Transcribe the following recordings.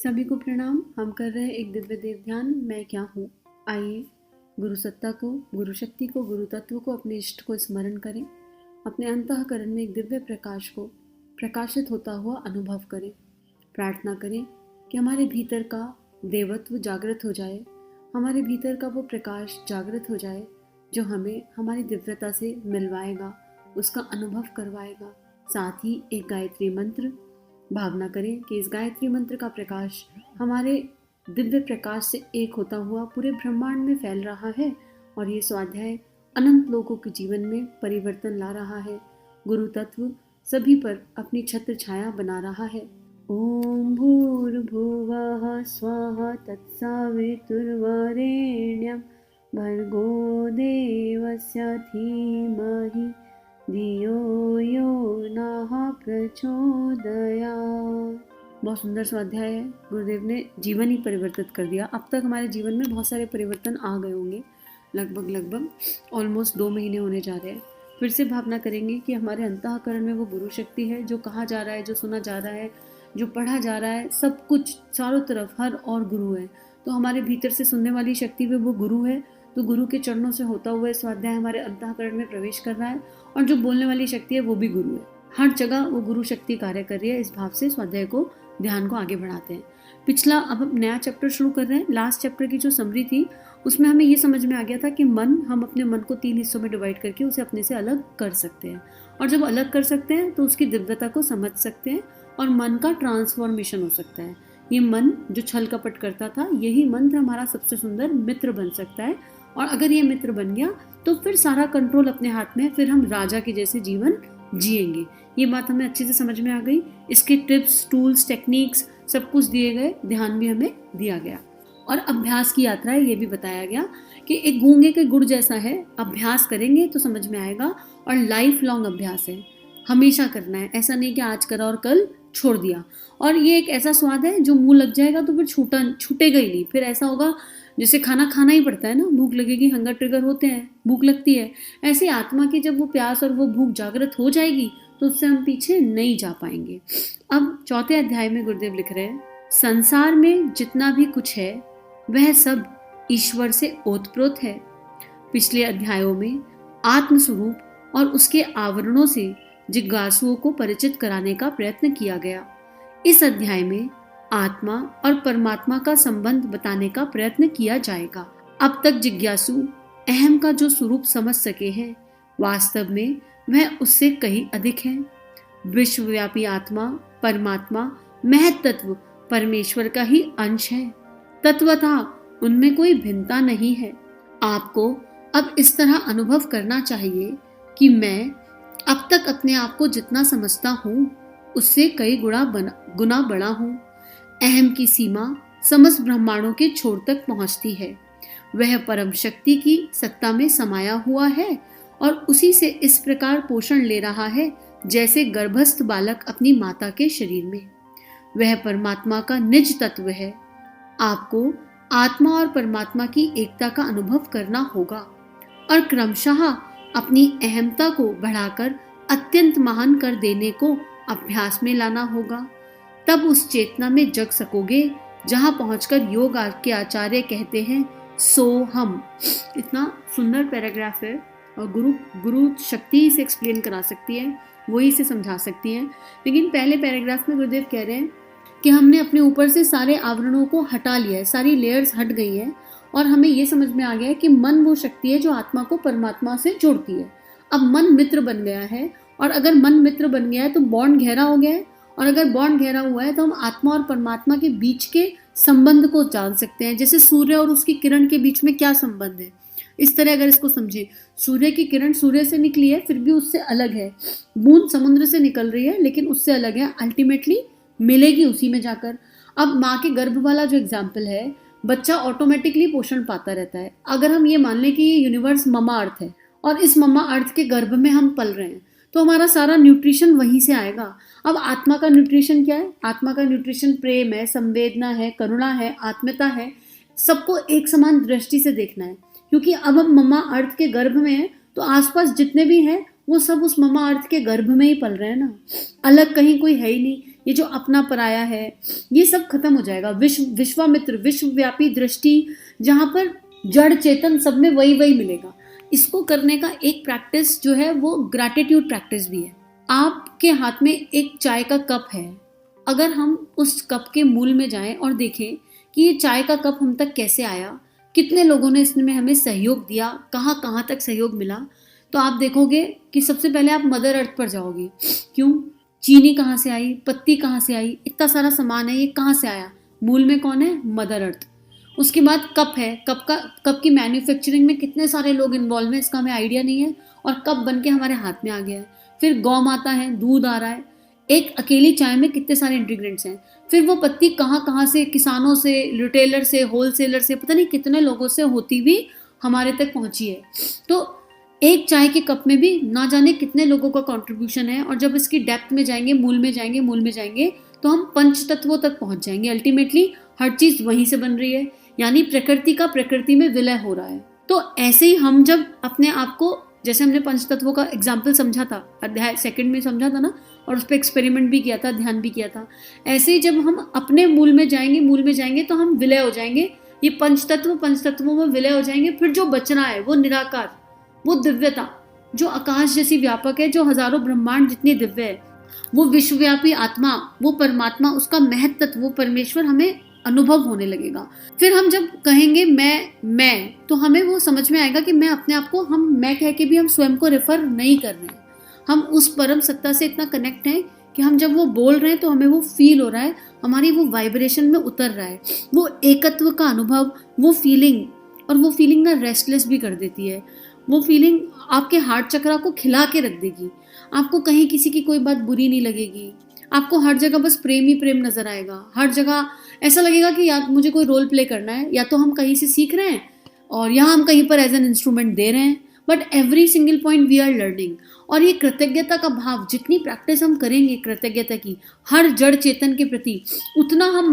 सभी को प्रणाम। हम कर रहे हैं एक दिव्य देव ध्यान, मैं क्या हूँ। आइए गुरु सत्ता को, गुरु शक्ति को, गुरु तत्व को, अपने इष्ट को स्मरण करें। अपने अंतःकरण में एक दिव्य प्रकाश को प्रकाशित होता हुआ अनुभव करें। प्रार्थना करें कि हमारे भीतर का देवत्व जागृत हो जाए, हमारे भीतर का वो प्रकाश जागृत हो जाए जो हमें हमारी दिव्यता से मिलवाएगा, उसका अनुभव करवाएगा। साथ ही एक गायत्री मंत्र भावना करें कि इस गायत्री मंत्र का प्रकाश हमारे दिव्य प्रकाश से एक होता हुआ पूरे ब्रह्मांड में फैल रहा है और ये स्वाध्याय अनंत लोगों के जीवन में परिवर्तन ला रहा है। गुरु तत्व सभी पर अपनी छत्र छाया बना रहा है। ओम भूर्भुवः स्वः तत्सवितुर्वरेण्यं भर्गो देवस्य धीमहि धियो यो नः प्रचोदयात्। बहुत सुंदर स्वाध्याय है। गुरुदेव ने जीवन ही परिवर्तित कर दिया। अब तक हमारे जीवन में बहुत सारे परिवर्तन आ गए होंगे, लगभग ऑलमोस्ट 2 महीने होने जा रहे हैं। फिर से भावना करेंगे कि हमारे अंतःकरण में वो गुरु शक्ति है, जो कहा जा रहा है, जो सुना जा रहा है, जो पढ़ा जा रहा है, सब कुछ चारों तरफ हर और गुरु है। तो हमारे भीतर से सुनने वाली शक्ति में वो गुरु है, तो गुरु के चरणों से होता हुआ स्वाध्याय हमारे अंतःकरण में प्रवेश कर रहा है और जो बोलने वाली शक्ति है वो भी गुरु है। हर जगह वो गुरु शक्ति कार्य कर रही है। इस भाव से स्वाध्याय को, ध्यान को आगे बढ़ाते हैं। पिछला अब हम नया चैप्टर शुरू कर रहे हैं। लास्ट चैप्टर की जो समरी थी उसमें हमें ये समझ में आ गया था कि हम अपने मन को 3 हिस्सों में डिवाइड करके उसे अपने से अलग कर सकते हैं, और जब अलग कर सकते हैं तो उसकी दिव्यता को समझ सकते हैं और मन का ट्रांसफॉर्मेशन हो सकता है। ये मन जो छल कपट करता था, यही मंत्र हमारा सबसे सुंदर मित्र बन सकता है, और अगर ये मित्र बन गया तो फिर सारा कंट्रोल अपने हाथ में है, फिर हम राजा के जैसे जीवन जिएंगे। ये बात हमें अच्छे से समझ में आ गई। इसके टिप्स, टूल्स, टेक्निक्स सब कुछ दिए गए, ध्यान भी हमें दिया गया और अभ्यास की यात्रा है ये भी बताया गया कि एक गूंगे के गुड़ जैसा है। अभ्यास करेंगे तो समझ में आएगा, और लाइफ लॉन्ग अभ्यास है, हमेशा करना है। ऐसा नहीं कि आज करा और कल छोड़ दिया। और ये एक ऐसा स्वाद है जो मुंह लग जाएगा तो फिर छूटेगा ही नहीं। फिर ऐसा होगा जैसे खाना खाना ही पड़ता है ना, भूख लगेगी, हंगर ट्रिगर होते हैं, भूख लगती है। ऐसे आत्मा की जब वो प्यास और वो भूख जागृत हो जाएगी तो उससे हम पीछे नहीं जा पाएंगे। अब 4 अध्याय में गुरुदेव लिख रहे हैं, संसार में जितना भी कुछ है वह सब ईश्वर से ओतप्रोत है। पिछले अध्यायों में आत्मस्वरूप और उसके आवरणों से जिज्ञासुओं को परिचित कराने का प्रयत्न किया गया। इस अध्याय में आत्मा और परमात्मा का संबंध बताने का प्रयत्न किया जाएगा। अब तक जिज्ञासु अहम का जो स्वरूप समझ सके हैं, वास्तव में वह उससे कहीं अधिक है। विश्वव्यापी आत्मा परमात्मा महत तत्व परमेश्वर का ही अंश है। तत्वतः उनमें कोई भिन्नता नहीं है। आपको अब इस तरह अनुभव करना चाहिए कि मैं अब तक अपने आप को जितना समझता हूँ उससे कई गुना बड़ा हूँ। अहम की सीमा समस्त ब्रह्मांडों के छोर तक पहुँचती है। वह परम शक्ति की सत्ता में समाया हुआ है और उसी से इस प्रकार पोषण ले रहा है जैसे गर्भस्थ बालक अपनी माता के शरीर में। वह परमात्मा का निज तत्व है। आपको आत्मा और परमात्मा की एकता का अनुभव करना होगा और क्रमशः अपनी अहमता को बढ़ाकर अत्यंत महान कर देने को अभ्यास में लाना होगा। तब उस चेतना में जग सकोगे जहां पहुंचकर योग के आचार्य कहते हैं सो हम। इतना सुंदर पैराग्राफ है और गुरु शक्ति से एक्सप्लेन करा सकती है, वही से समझा सकती है। लेकिन पहले पैराग्राफ में गुरुदेव कह रहे हैं कि हमने अपने ऊपर से सारे आवरणों को हटा लिया है, सारी लेयर्स हट गई है और हमें ये समझ में आ गया है कि मन वो शक्ति है जो आत्मा को परमात्मा से जोड़ती है। अब मन मित्र बन गया है, और अगर मन मित्र बन गया है तो बॉन्ड गहरा हो गया है, और अगर बॉन्ड गहरा हुआ है तो हम आत्मा और परमात्मा के बीच के संबंध को जान सकते हैं। जैसे सूर्य और उसकी किरण के बीच में क्या संबंध है, इस तरह अगर इसको समझे, सूर्य की किरण सूर्य से निकली है फिर भी उससे अलग है, बूंद समुद्र से निकल रही है लेकिन उससे अलग है, अल्टीमेटली मिलेगी उसी में जाकर। अब माँ के गर्भ वाला जो एग्जाम्पल है, बच्चा ऑटोमेटिकली पोषण पाता रहता है। अगर हम ये मान लें कि ये यूनिवर्स ममा अर्थ है और इस ममा अर्थ के गर्भ में हम पल रहे हैं तो हमारा सारा न्यूट्रिशन वहीं से आएगा। अब आत्मा का न्यूट्रिशन क्या है? आत्मा का न्यूट्रिशन प्रेम है, संवेदना है, करुणा है, आत्मीयता है। सबको एक समान दृष्टि से देखना है, क्योंकि अब हम ममा अर्थ के गर्भ में हैं तो आसपास जितने भी हैं वो सब उस ममा अर्थ के गर्भ में ही पल रहे हैं ना, अलग कहीं कोई है ही नहीं। ये जो अपना पराया है, ये सब खत्म हो जाएगा। विश्वामित्र, विश्वव्यापी दृष्टि, जहाँ पर जड़ चेतन सब में वही वही मिलेगा। इसको करने का एक प्रैक्टिस जो है वो ग्रैटिट्यूड प्रैक्टिस भी है। आपके हाथ में एक चाय का कप है, अगर हम उस कप के मूल में जाएं और देखें कि ये चाय का कप हम तक कैसे आया, कितने लोगों ने इसमें हमें सहयोग दिया, कहाँ कहाँ तक सहयोग मिला, तो आप देखोगे कि सबसे पहले आप मदर अर्थ पर जाओगे। क्यों? चीनी कहाँ से आई, पत्ती कहाँ से आई, इतना सारा सामान है, ये कहाँ से आया? मूल में कौन है? Mother earth. उसके बाद कप है, कप की मैन्युफैक्चरिंग में कितने सारे लोग इन्वॉल्व हैं, इसका हमें आइडिया नहीं है, और कप बन के हमारे हाथ में आ गया है। फिर गौ माता है, दूध आ रहा है, एक अकेली चाय में कितने सारे इंग्रेडिएंट्स हैं। फिर वो पत्ती कहाँ कहाँ से, किसानों से, रिटेलर से, होलसेलर से, पता नहीं कितने लोगों से होती भी हमारे तक पहुंची है। तो एक चाय के कप में भी ना जाने कितने लोगों का कंट्रीब्यूशन है। और जब इसकी डेप्थ में जाएंगे, मूल में जाएंगे, तो हम पंच तत्वों तक पहुंच जाएंगे। अल्टीमेटली हर चीज वहीं से बन रही है, यानी प्रकृति का प्रकृति में विलय हो रहा है। तो ऐसे ही हम जब अपने आप को, जैसे हमने पंच तत्वों का एग्जाम्पल समझा था, अध्याय 2 में समझा था ना, और उस पर एक्सपेरिमेंट भी किया था, ध्यान भी किया था। ऐसे ही जब हम अपने मूल में जाएंगे तो हम विलय हो जाएंगे। ये पंचतत्वों में विलय हो जाएंगे। फिर जो बचना है वो निराकार, वो दिव्यता, जो आकाश जैसी व्यापक है, जो हजारों ब्रह्मांड जितनी दिव्य है, वो विश्वव्यापी आत्मा, वो परमात्मा, उसका महत्त्व, वो परमेश्वर हमें अनुभव होने लगेगा। फिर हम जब कहेंगे मैं, तो हमें वो समझ में आएगा कि मैं अपने आप को, हम मैं कह के भी हम स्वयं को रेफर नहीं कर रहे हैं। हम उस परम सत्ता से इतना कनेक्ट हैं कि हम जब वो बोल रहे हैं तो हमें वो फील हो रहा है, हमारी वो वाइब्रेशन में उतर रहा है, वो एकत्व का अनुभव, वो फीलिंग। और वो फीलिंग ना रेस्टलेस भी कर देती है। वो फीलिंग आपके हार्ट चक्रा को खिला के रख देगी। आपको कहीं किसी की कोई बात बुरी नहीं लगेगी। आपको हर जगह बस प्रेम ही प्रेम नजर आएगा। हर जगह ऐसा लगेगा कि या मुझे कोई रोल प्ले करना है, या तो हम कहीं से सीख रहे हैं और यहाँ हम कहीं पर एज एन इंस्ट्रूमेंट दे रहे हैं, but every single point we are learning. और ये कृतज्ञता का भाव, जितनी प्रैक्टिस हम करेंगे कृतज्ञता की हर जड़ चेतन के प्रति, उतना हम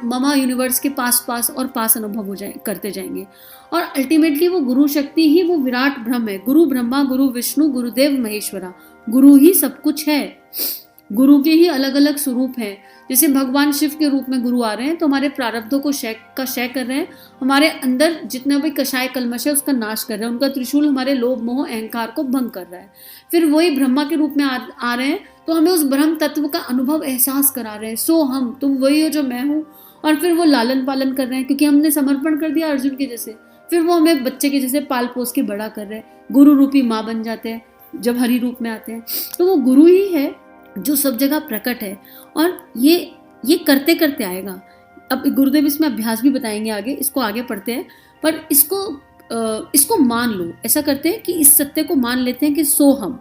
ममा यूनिवर्स के पास और पास अनुभव हो करते जाएंगे। और अल्टीमेटली वो गुरु शक्ति ही वो विराट ब्रह्म है। गुरु ब्रह्मा, गुरु विष्णु, गुरुदेव महेश्वरा, गुरु ही सब कुछ है। गुरु के ही अलग अलग स्वरूप हैं। जैसे भगवान शिव के रूप में गुरु आ रहे हैं तो हमारे प्रारब्धों को क्षय कर रहे हैं, हमारे अंदर जितना भी कषाय कलमश है उसका नाश कर रहे हैं। उनका त्रिशूल हमारे लोभ मोह अहंकार को भंग कर रहा है। फिर वही ब्रह्मा के रूप में आ रहे हैं तो हमें उस ब्रह्म तत्व का अनुभव एहसास करा रहे हैं। सो हम, तुम वही हो जो मैं हूँ। और फिर वो लालन पालन कर रहे हैं क्योंकि हमने समर्पण कर दिया अर्जुन के जैसे। फिर वो हमें बच्चे के जैसे पाल पोस के बड़ा कर रहे हैं। गुरु रूपी माँ बन जाते हैं जब हरि रूप में आते हैं। तो वो गुरु ही है जो सब जगह प्रकट है। और ये करते करते आएगा। अब गुरुदेव इसमें अभ्यास भी बताएंगे आगे, इसको आगे पढ़ते हैं। पर इसको मान लो। ऐसा करते हैं कि इस सत्य को मान लेते हैं कि सो हम,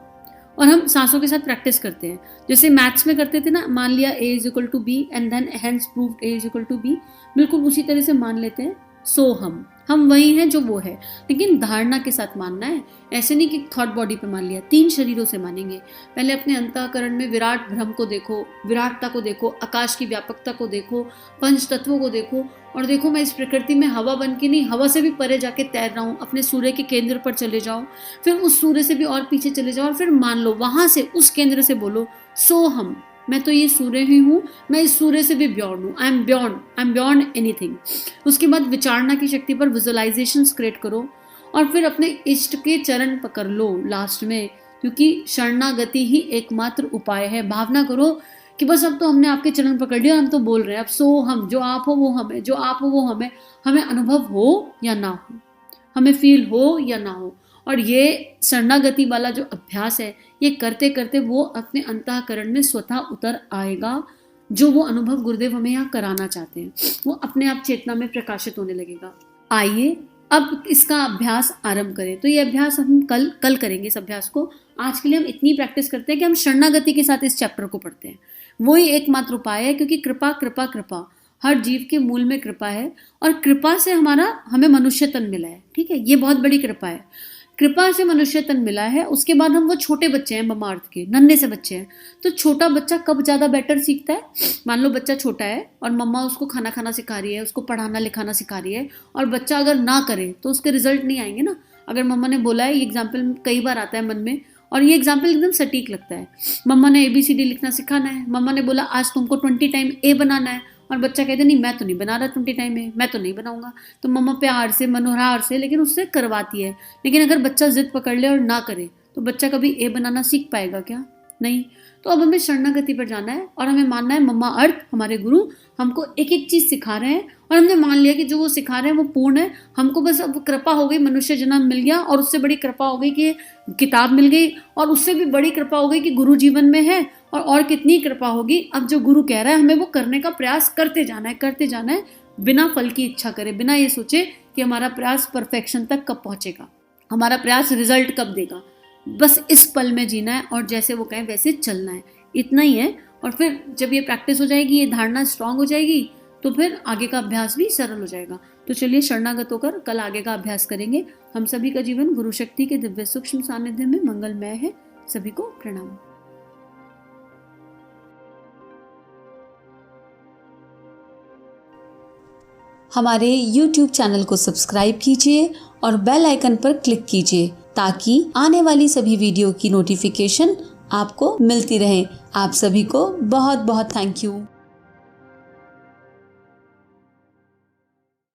और हम सांसों के साथ प्रैक्टिस करते हैं। जैसे मैथ्स में करते थे ना, मान लिया a is equal to B and then hence proved a is equal to B. बिल्कुल उसी तरह से मान लेते हैं सो हम वही हैं जो वो है, लेकिन धारणा के साथ मानना है। ऐसे नहीं कि थॉट बॉडी पे मान लिया, 3 शरीरों से मानेंगे। पहले अपने अंतःकरण में विराट ब्रह्म को देखो, विराटता को देखो, आकाश की व्यापकता को देखो, पंच तत्वों को देखो, और देखो मैं इस प्रकृति में हवा बन के नहीं, हवा से भी परे जाके तैर रहा हूँ। अपने सूर्य के केंद्र पर चले जाओ, फिर उस सूर्य से भी और पीछे चले जाओ, और फिर मान लो वहां से, उस केंद्र से बोलो सो हम, मैं तो ये सूर्य ही हूँ, मैं इस सूर्य से भी बियॉन्ड हूँ। I am beyond anything. उसके बाद विचारना की शक्ति पर विजुअलाइजेशंस क्रिएट करो, और फिर अपने इष्ट के चरण पकड़ लो लास्ट में, क्योंकि शरणागति ही एकमात्र उपाय है। भावना करो कि बस अब तो हमने आपके चरण पकड़ लिया, हम तो बोल रहे हैं अब सो हम, जो आप हो वो हमें, जो आप हो वो हमें, हमें अनुभव हो या ना हो, हमें फील हो या ना हो। और ये शरणागति वाला जो अभ्यास है, ये करते करते वो अपने अंतःकरण में स्वतः उतर आएगा। जो वो अनुभव गुरुदेव हमें यहाँ कराना चाहते हैं वो अपने आप चेतना में प्रकाशित होने लगेगा। आइए अब इसका अभ्यास आरंभ करें। तो ये अभ्यास हम कल करेंगे। इस अभ्यास को आज के लिए हम इतनी प्रैक्टिस करते हैं कि हम शरणागति के साथ इस चैप्टर को पढ़ते हैं। वही एकमात्र उपाय है, क्योंकि कृपा कृपा कृपा, हर जीव के मूल में कृपा है, और कृपा से हमें मनुष्य तन मिला है। ठीक है, ये बहुत बड़ी कृपा है। कृपा से मनुष्य तन मिला है। उसके बाद हम वो छोटे बच्चे हैं, ममार्थ के नन्हे से बच्चे हैं। तो छोटा बच्चा कब ज्यादा बेटर सीखता है? मान लो बच्चा छोटा है और मम्मा उसको खाना सिखा रही है, उसको पढ़ाना लिखाना सिखा रही है, और बच्चा अगर ना करे तो उसके रिजल्ट नहीं आएंगे ना। अगर मम्मा ने बोला है, ये एग्जाम्पल कई बार आता है मन में, और ये एग्जाम्पल एकदम सटीक लगता है। मम्मा ने ABCD लिखना सिखाना है, मम्मा ने बोला आज तुमको 20 टाइम A बनाना है, और बच्चा कहता नहीं मैं तो नहीं बना रहा 20 टाइम A, मैं तो नहीं बनाऊंगा। तो मम्मा प्यार से मनोहार से लेकिन उससे करवाती है। लेकिन अगर बच्चा जिद पकड़ ले और ना करे तो बच्चा कभी A बनाना सीख पाएगा क्या? नहीं। तो अब हमें शरणागति पर जाना है और हमें मानना है मम्मा अर्थ हमारे गुरु हमको एक एक चीज सिखा रहे हैं, और हमने मान लिया कि जो वो सिखा रहे हैं वो पूर्ण है। हमको बस अब कृपा हो गई, मनुष्य जन्म मिल गया, और उससे बड़ी कृपा हो गई कि किताब मिल गई, और उससे भी बड़ी कृपा हो गई कि गुरु जीवन में है। और कितनी कृपा होगी, अब जो गुरु कह रहा है हमें वो करने का प्रयास करते जाना है, बिना फल की इच्छा करे, बिना ये सोचे कि हमारा प्रयास परफेक्शन तक कब पहुंचेगा, हमारा प्रयास रिजल्ट कब देगा। बस इस पल में जीना है और जैसे वो कहें वैसे चलना है, इतना ही है। और फिर जब ये प्रैक्टिस हो जाएगी, ये धारणा स्ट्रांग हो जाएगी, तो फिर आगे का अभ्यास भी सरल हो जाएगा। तो चलिए शरणागत होकर कल आगे का अभ्यास करेंगे। हम सभी का जीवन गुरु शक्ति के दिव्य सूक्ष्म सानिध्य में मंगलमय है। सभी को प्रणाम। हमारे YouTube चैनल को सब्सक्राइब कीजिए और बेल आइकन पर क्लिक कीजिए ताकि आने वाली सभी वीडियो की नोटिफिकेशन आपको मिलती रहे। आप सभी को बहुत बहुत थैंक यू।